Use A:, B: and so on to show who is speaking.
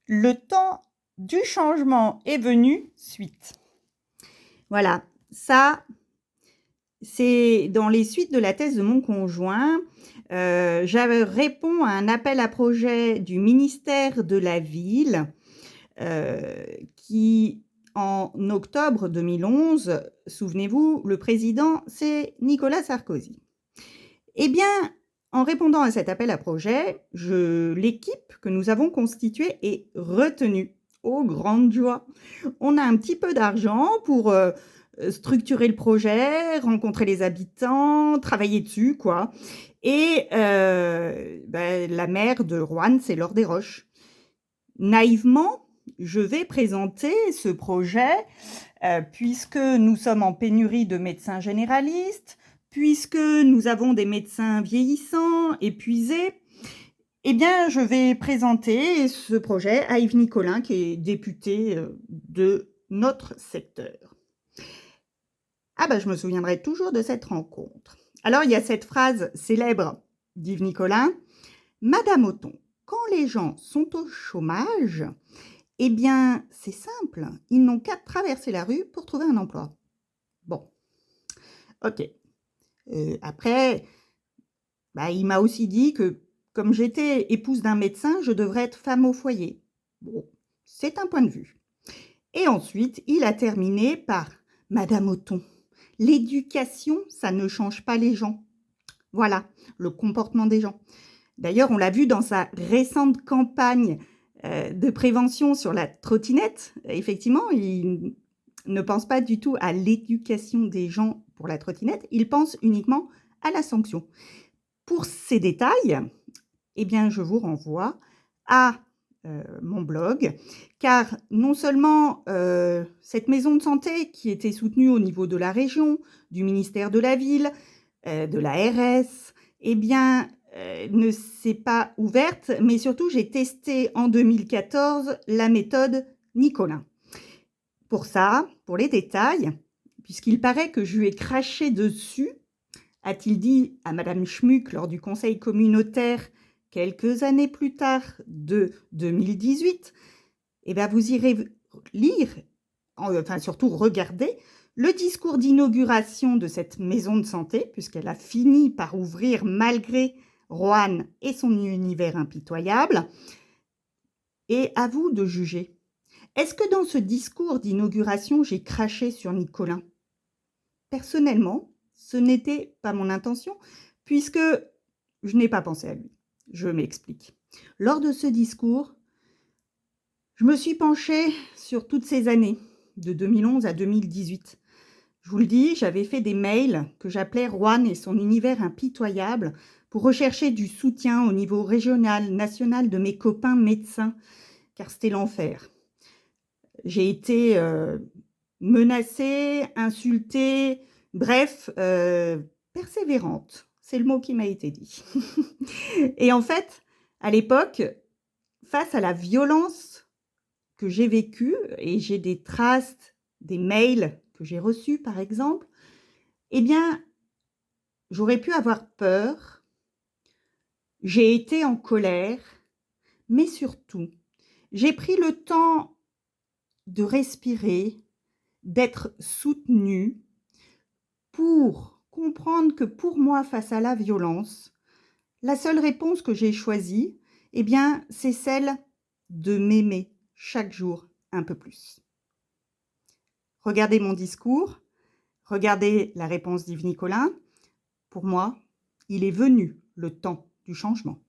A: Le temps du changement est venu, suite. Voilà, ça, c'est dans les suites de la thèse de mon conjoint. Je réponds à un appel à projet du ministère de la Ville qui, en octobre 2011, souvenez-vous, le président, c'est Nicolas Sarkozy. Eh bien, en répondant à cet appel à projet, l'équipe que nous avons constituée est retenue. Oh, grande joie! On a un petit peu d'argent pour structurer le projet, rencontrer les habitants, travailler dessus, quoi. Et la maire de Roanne, c'est Laure Desroches. Naïvement, je vais présenter ce projet puisque nous sommes en pénurie de médecins généralistes, puisque nous avons des médecins vieillissants, épuisés. Eh bien, je vais présenter ce projet à Yves Nicolin, qui est député de notre secteur. Ah ben, je me souviendrai toujours de cette rencontre. Alors, il y a cette phrase célèbre d'Yves Nicolin. « Madame Othon, quand les gens sont au chômage, eh bien, c'est simple, ils n'ont qu'à traverser la rue pour trouver un emploi. » Bon, ok. Après, il m'a aussi dit que comme j'étais épouse d'un médecin, je devrais être femme au foyer. Bon, c'est un point de vue. Et ensuite, il a terminé par « Madame Othon, l'éducation, ça ne change pas les gens. » Voilà, le comportement des gens. D'ailleurs, on l'a vu dans sa récente campagne de prévention sur la trottinette. Effectivement, il ne pense pas du tout à l'éducation des gens pour la trottinette, il pense uniquement à la sanction. Pour ces détails, eh bien, je vous renvoie à mon blog, car non seulement cette maison de santé qui était soutenue au niveau de la région, du ministère de la Ville, de la RS, eh bien, ne s'est pas ouverte, mais surtout, j'ai testé en 2014 la méthode Nicolin. Pour ça, pour les détails, puisqu'il paraît que je lui ai craché dessus, a-t-il dit à Madame Schmuck lors du conseil communautaire quelques années plus tard de 2018, eh bien, vous irez lire, enfin surtout regarder, le discours d'inauguration de cette maison de santé, puisqu'elle a fini par ouvrir malgré Roanne et son univers impitoyable. Et à vous de juger. Est-ce que dans ce discours d'inauguration, j'ai craché sur Nicolin? Personnellement, ce n'était pas mon intention, puisque je n'ai pas pensé à lui. Je m'explique. Lors de ce discours, je me suis penchée sur toutes ces années, de 2011 à 2018. Je vous le dis, j'avais fait des mails que j'appelais Roanne et son univers impitoyable pour rechercher du soutien au niveau régional, national de mes copains médecins, car c'était l'enfer. J'ai été menacée, insultée, bref, persévérante. C'est le mot qui m'a été dit. Et en fait, à l'époque, face à la violence que j'ai vécue, et j'ai des traces, des mails que j'ai reçus par exemple, eh bien, j'aurais pu avoir peur, j'ai été en colère, mais surtout, j'ai pris le temps de respirer, d'être soutenue pour comprendre que pour moi, face à la violence, la seule réponse que j'ai choisie, eh bien, c'est celle de m'aimer chaque jour un peu plus. Regardez mon discours, regardez la réponse d'Yves Nicolin. Pour moi, il est venu le temps du changement.